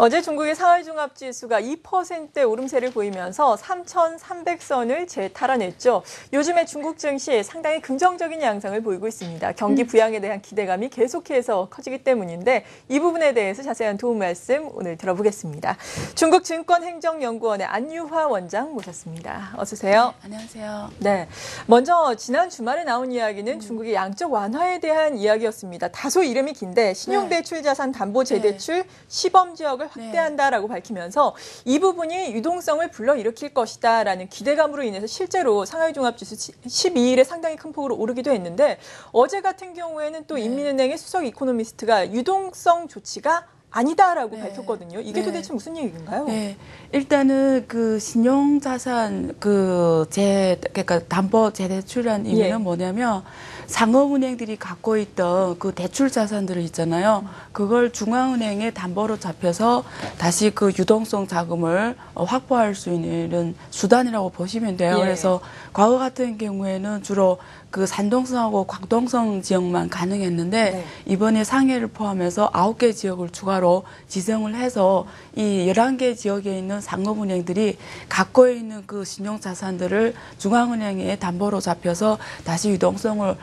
어제 중국의 상하이 종합지수가 2%의 오름세를 보이면서 3,300선을 재탈환했죠. 요즘에 중국 증시 상당히 긍정적인 양상을 보이고 있습니다. 경기 부양에 대한 기대감이 계속해서 커지기 때문인데 이 부분에 대해서 자세한 도움 말씀 오늘 들어보겠습니다. 중국 증권행정연구원의 안유화 원장 모셨습니다. 어서 오세요. 네, 안녕하세요. 네, 먼저 지난 주말에 나온 이야기는 중국의 양적 완화에 대한 이야기였습니다. 다소 이름이 긴데 신용대출 자산 담보 재대출 시범 지역을 확대한다라고 밝히면서 이 부분이 유동성을 불러일으킬 것이다라는 기대감으로 인해서 실제로 상하이 종합지수 12일에 상당히 큰 폭으로 오르기도 했는데 어제 같은 경우에는 또 인민은행의 수석 이코노미스트가 유동성 조치가 아니다라고 밝혔거든요. 이게 도대체 무슨 얘기인가요? 네, 일단은 그 신용자산 그러니까 담보 재대출이라는 의미는 뭐냐면 상업은행들이 갖고 있던 그 대출 자산들을 있잖아요. 그걸 중앙은행에 담보로 잡혀서 다시 그 유동성 자금을 확보할 수 있는 수단이라고 보시면 돼요. 그래서 과거 같은 경우에는 주로 그 산동성하고 광동성 지역만 가능했는데 이번에 상해를 포함해서 9개 지역을 추가로 지정을 해서 이 11개 지역에 있는 상업은행들이 갖고 있는 그 신용자산들을 중앙은행에 담보로 잡혀서 다시 유동성을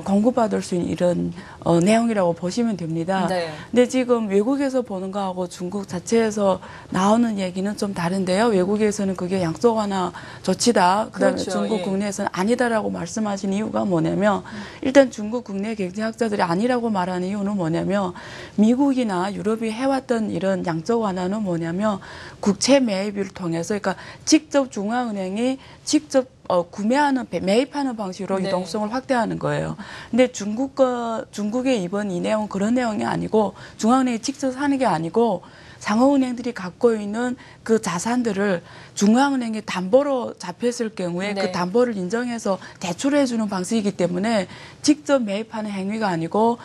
공급받을 수 있는 이런 내용이라고 보시면 됩니다. 근데 지금 외국에서 보는 거하고 중국 자체에서 나오는 얘기는 좀 다른데요. 외국에서는 그게 양적 완화 조치다. 그다음에 중국 국내에서는 아니다라고 말씀하신 이유가 뭐냐면 일단 중국 국내 경제학자들이 아니라고 말하는 이유는 뭐냐면 미국이나 유럽이 해왔던 이런 양적 완화는 뭐냐면 국채 매입을 통해서 그러니까 직접 중앙은행이 직접 구매하는, 매입하는 방식으로 유동성을 확대하는 거예요. 근데 중국의 이번 이 내용은 그런 내용이 아니고 중앙은행이 직접 하는 게 아니고 상업은행들이 갖고 있는 그 자산들을 중앙은행에 담보로 잡혔을 경우에 그 담보를 인정해서 대출해 주는 방식이기 때문에 직접 매입하는 행위가 아니고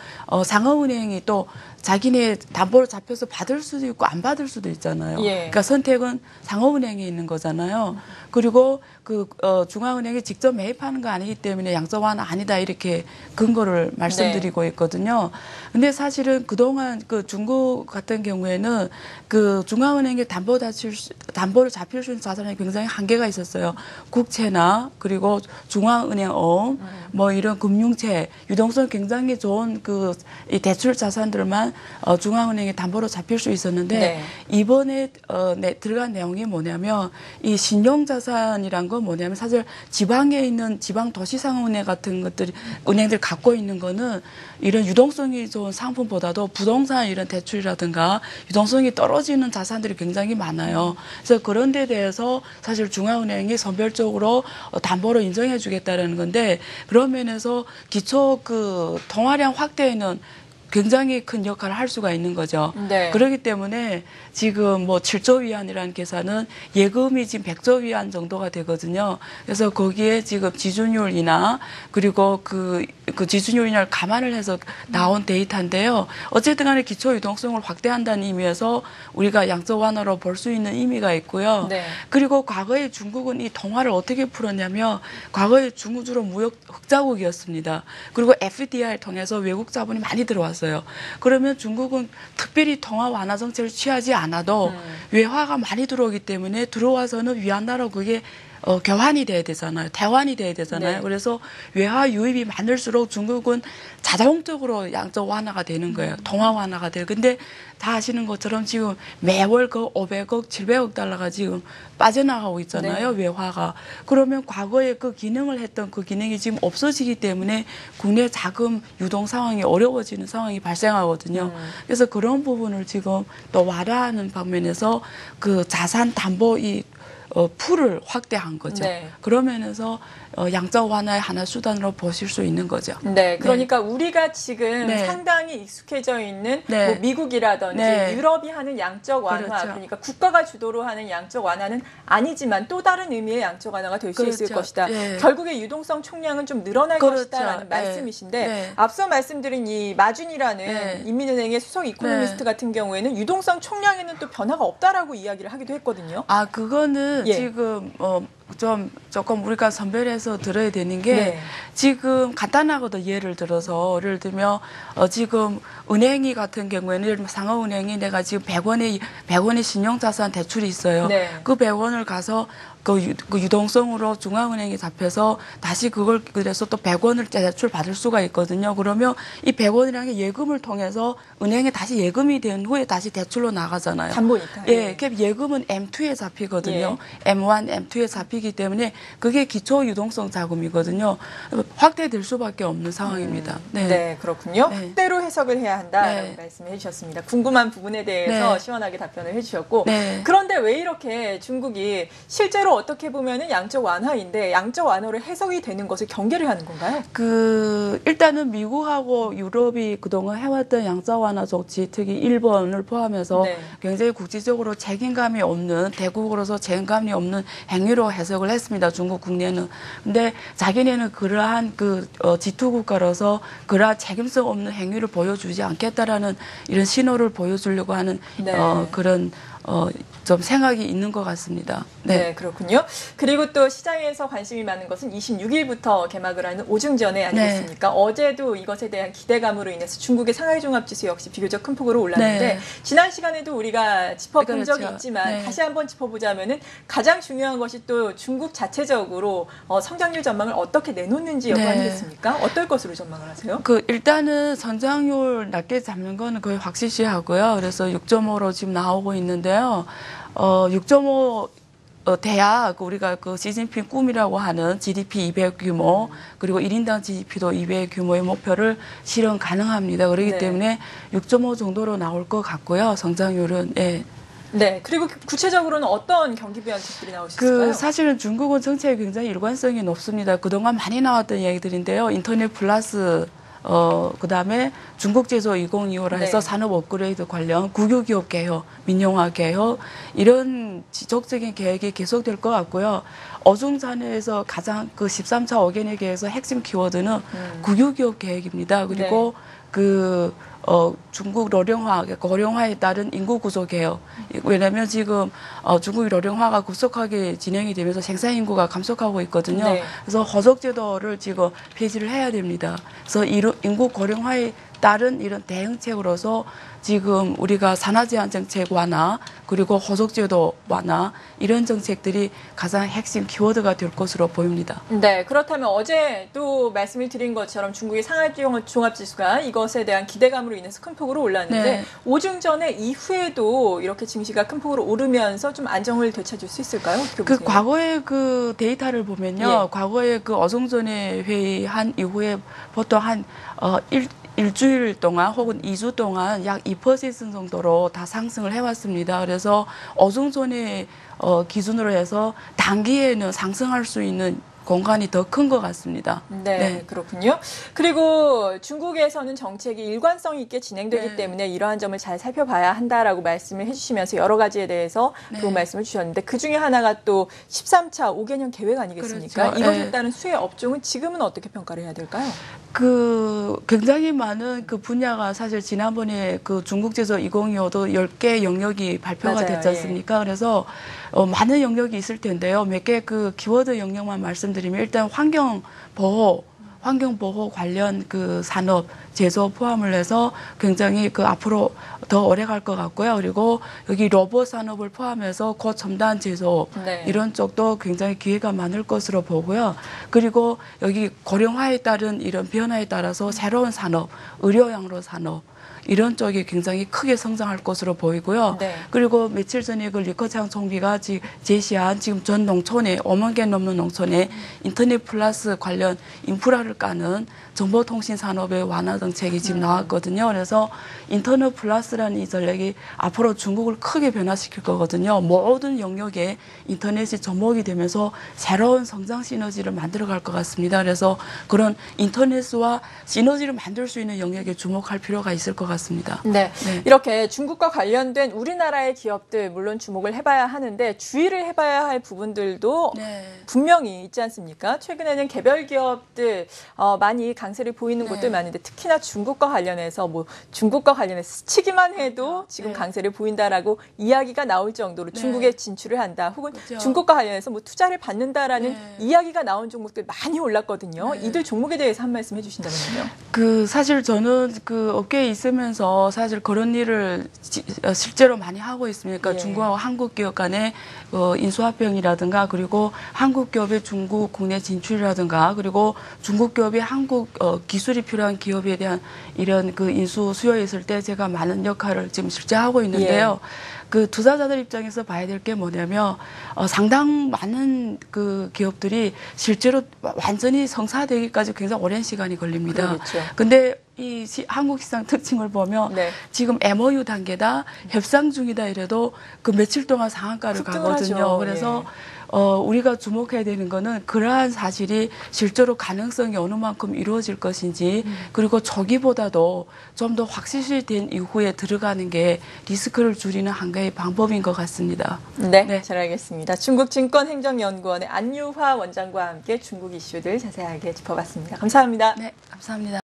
상업은행이 또 자기네 담보로 잡혀서 받을 수도 있고 안 받을 수도 있잖아요. 그러니까 선택은 상업은행에 있는 거잖아요. 그리고 중앙은행이 직접 매입하는 거 아니기 때문에 양적 완화 아니다 이렇게 근거를 말씀드리고 있거든요. 근데 사실은 그동안 그 중국 같은 경우에는 그 중앙은행에 담보를 잡힐 수 있는 자산에 굉장히 한계가 있었어요. 국채나 그리고 중앙은행업 뭐 이런 금융채 유동성 굉장히 좋은 이 대출 자산들만 중앙은행에 담보로 잡힐 수 있었는데 이번에 들어간 내용이 뭐냐면 이 신용자산이란 건 뭐냐면 사실 지방에 있는 지방 도시상은행 같은 것들이 은행들 갖고 있는 거는 이런 유동성이 좋은 상품보다도 부동산 이런 대출이라든가 유동성이 떨어지는 자산들이 굉장히 많아요. 그래서 그런 데 대해서 사실 중앙은행이 선별적으로 담보로 인정해 주겠다는 건데 그런 면에서 기초 통화량 확대에는 굉장히 큰 역할을 할 수가 있는 거죠. 그렇기 때문에 지금 뭐 7조 위안이라는 계산은 예금이 지금 100조 위안 정도가 되거든요. 그래서 거기에 지금 지준율이나 그리고 그 지준율을 감안을 해서 나온 데이터인데요. 어쨌든 간에 기초 유동성을 확대한다는 의미에서 우리가 양적 완화로 볼 수 있는 의미가 있고요. 그리고 과거에 중국은 이 통화를 어떻게 풀었냐면 과거에 중국 주로 무역 흑자국이었습니다. 그리고 FDI를 통해서 외국 자본이 많이 들어왔어요. 그러면 중국은 특별히 통화 완화 정책을 취하지 않아도 외화가 많이 들어오기 때문에 들어와서는 위안화로 그게 교환이 돼야 되잖아요. 대환이 돼야 되잖아요. 그래서 외화 유입이 많을수록 중국은 자동적으로 양적 완화가 되는 거예요. 통화 완화가 돼요. 근데 다 아시는 것처럼 지금 매월 500억, 700억 달러가 지금 빠져나가고 있잖아요. 외화가. 그러면 과거에 그 기능을 했던 그 기능이 지금 없어지기 때문에 국내 자금 유동 상황이 어려워지는 상황이 발생하거든요. 그래서 그런 부분을 지금 또 완화하는 방면에서 그 자산 담보 풀을 확대한 거죠. 그런 면에서 양적 완화의 하나 수단으로 보실 수 있는 거죠. 그러니까 우리가 지금 상당히 익숙해져 있는 뭐 미국이라든지 유럽이 하는 양적 완화, 그러니까 국가가 주도로 하는 양적 완화는 아니지만 또 다른 의미의 양적 완화가 될 수 있을 것이다. 결국에 유동성 총량은 좀 늘어날 것이다라는 말씀이신데 앞서 말씀드린 이 마준이라는 인민은행의 수석 이코노미스트 같은 경우에는 유동성 총량에는 또 변화가 없다라고 이야기를 하기도 했거든요. 그거는 지금 조금 우리가 선별해서 들어야 되는 게 네. 지금 간단하거든. 예를 들면 지금 은행이 같은 경우에는 예를 들면 상업은행이 내가 지금 100원의 신용자산 대출이 있어요. 네. 그 100원을 가서 그 유동성으로 중앙은행에 잡혀서 다시 그걸 그래서 또 100원을 대출 받을 수가 있거든요. 그러면 이 100원이라는 게 예금을 통해서 은행에 다시 예금이 된 후에 다시 대출로 나가잖아요. 담보니까. 예, 그 예금은 M2에 잡히거든요. 예. M1, M2에 잡히기 때문에 그게 기초 유동성 자금이거든요. 확대될 수밖에 없는 상황입니다. 네, 그렇군요. 네. 뜻대로 해석을 해야 한다라고 네. 말씀해 주셨습니다. 궁금한 부분에 대해서 네. 시원하게 답변을 해주셨고 네. 그런데 왜 이렇게 중국이 실제로 어떻게 보면은 양적 완화인데 양적 완화로 해석이 되는 것을 경계를 하는 건가요? 일단은 미국하고 유럽이 그동안 해왔던 양적 완화 정치, 특히 일본을 포함해서 네. 굉장히 국제적으로 책임감이 없는, 대국으로서 책임감이 없는 행위로 해석을 했습니다. 중국 국내는. 근데 자기네는 그러한 G2 국가로서 그러한 책임성 없는 행위를 보여주지 않겠다라는 이런 신호를 보여주려고 하는 네. 그런 좀 생각이 있는 것 같습니다. 네. 그렇군요. 그리고 또 시장에서 관심이 많은 것은 26일부터 개막을 하는 오중전회 아니겠습니까? 네. 어제도 이것에 대한 기대감으로 인해서 중국의 상하이 종합지수 역시 비교적 큰 폭으로 올랐는데 네. 지난 시간에도 우리가 짚어본 그렇죠. 적이 있지만 네. 다시 한번 짚어보자면은 가장 중요한 것이 또 중국 자체적으로 성장률 전망을 어떻게 내놓는지 여부 네. 아니겠습니까? 어떨 것으로 전망을 하세요? 일단은 성장률 낮게 잡는 거는 거의 확실시하고요. 그래서 6.5로 지금 나오고 있는데요. 6.5 돼야 우리가 시진핑 꿈이라고 하는 GDP 200 규모 그리고 1인당 GDP도 200 규모의 목표를 실현 가능합니다. 그렇기 네. 때문에 6.5 정도로 나올 것 같고요. 성장률은. 예. 네. 그리고 구체적으로는 어떤 경기 변칙들이 나올 수 있을까요? 사실은 중국은 정책이 굉장히 일관성이 높습니다. 그동안 많이 나왔던 얘기들인데요. 인터넷 플러스 그다음에 중국 제조 2025라 해서 네. 산업 업그레이드 관련 국유기업 개혁, 민영화 개혁 이런 지속적인 계획이 계속될 것 같고요. 어중산에서 가장 13차 어게인 계획에서 핵심 키워드는 국유기업 계획입니다. 그리고 네. 중국 고령화에 따른 인구 구조 개혁. 왜냐하면 지금 중국 고령화가 급속하게 진행이 되면서 생산 인구가 감속하고 있거든요. 네. 그래서 허적 제도를 지금 폐지를 해야 됩니다. 그래서 인구 고령화에 따른 이런 대응책으로서 지금 우리가 산화 제한 정책 완화 그리고 허적 제도 완화 이런 정책들이 가장 핵심 키워드가 될 것으로 보입니다. 네, 그렇다면 어제 또 말씀을 드린 것처럼 중국의 상하이 종합지수가 이것에 대한 기대감으로 인해서 큰 폭으로 올랐는데 네. 오중전에 이후에도 이렇게 증시가 큰 폭으로 오르면서 좀 안정을 되찾을 수 있을까요? 어떻게 보세요? 과거의 데이터를 보면요. 예. 과거의 어중전의 회의 한 이후에 보통 일주일 동안 혹은 2주 동안 약 2% 정도로 다 상승을 해왔습니다. 그래서 어중전의 기준으로 해서 단기에는 상승할 수 있는 공간이 더 큰 것 같습니다. 네, 그렇군요. 그리고 중국에서는 정책이 일관성 있게 진행되기 네. 때문에 이러한 점을 잘 살펴봐야 한다라고 말씀을 해주시면서 여러 가지에 대해서 좋은 말씀을 주셨는데 그중에 하나가 또 13차 5개년 계획 아니겠습니까? 그렇죠. 이것에 네. 따른 수혜 업종은 지금은 어떻게 평가를 해야 될까요? 굉장히 많은 분야가 사실 지난번에 중국 제조 2025도 10개 영역이 발표가 맞아요. 됐지 않습니까? 그래서 많은 영역이 있을 텐데요. 몇 개 키워드 영역만 말씀드리면 일단 환경 보호 관련 산업, 제조 포함을 해서 굉장히 앞으로 더 오래 갈 것 같고요. 그리고 여기 로봇 산업을 포함해서 고첨단 제조 네. 이런 쪽도 굉장히 기회가 많을 것으로 보고요. 그리고 여기 고령화에 따른 이런 변화에 따라서 새로운 산업, 의료 양로 산업 이런 쪽이 굉장히 크게 성장할 것으로 보이고요. 네. 그리고 며칠 전에 리커창 총리가 제시한 지금 전 농촌에 5만 개 넘는 농촌에 인터넷 플러스 관련 인프라를 까는 정보통신 산업의 완화 정책이 지금 나왔거든요. 그래서 인터넷 플러스라는 이 전략이 앞으로 중국을 크게 변화시킬 거거든요. 모든 영역에 인터넷이 접목이 되면서 새로운 성장 시너지를 만들어갈 것 같습니다. 그래서 그런 인터넷과 시너지를 만들 수 있는 영역에 주목할 필요가 있을 것 같습니다. 같습니다. 네. 네. 이렇게 중국과 관련된 우리나라의 기업들 물론 주목을 해봐야 하는데 주의를 해봐야 할 부분들도 네. 분명히 있지 않습니까? 최근에는 개별 기업들 많이 강세를 보이는 곳들 많은데 특히나 중국과 관련해서 중국과 관련해서 스치기만 해도 지금 강세를 보인다라고 이야기가 나올 정도로 중국에 진출을 한다. 혹은 그렇죠. 중국과 관련해서 투자를 받는다라는 이야기가 나온 종목들 많이 올랐거든요. 이들 종목에 대해서 한 말씀 해주신다면요. 사실 저는 업계에 있으면서 사실 그런 일을 실제로 많이 하고 있습니다. 그러니까 중국하고 한국 기업 간의 인수합병이라든가 그리고 한국 기업의 중국 국내 진출이라든가 그리고 중국 기업이 한국 기술이 필요한 기업에 대한 이런 인수 수요에 있을 때 제가 많은 역할을 지금 실제 하고 있는데요. 투자자들 입장에서 봐야 될 게 뭐냐면 상당 많은 기업들이 실제로 완전히 성사되기까지 굉장히 오랜 시간이 걸립니다. 그렇죠. 근데 이 한국 시장 특징을 보면 지금 MOU 단계다, 협상 중이다 이래도 며칠 동안 상한가를 가거든요. 하죠. 그래서 우리가 주목해야 되는 거는 그러한 사실이 실제로 가능성이 어느 만큼 이루어질 것인지 그리고 초기보다도 좀 더 확실시된 이후에 들어가는 게 리스크를 줄이는 한 가지 방법인 것 같습니다. 네, 잘 알겠습니다. 중국증권행정연구원의 안유화 원장과 함께 중국 이슈들 자세하게 짚어봤습니다. 감사합니다. 네, 감사합니다.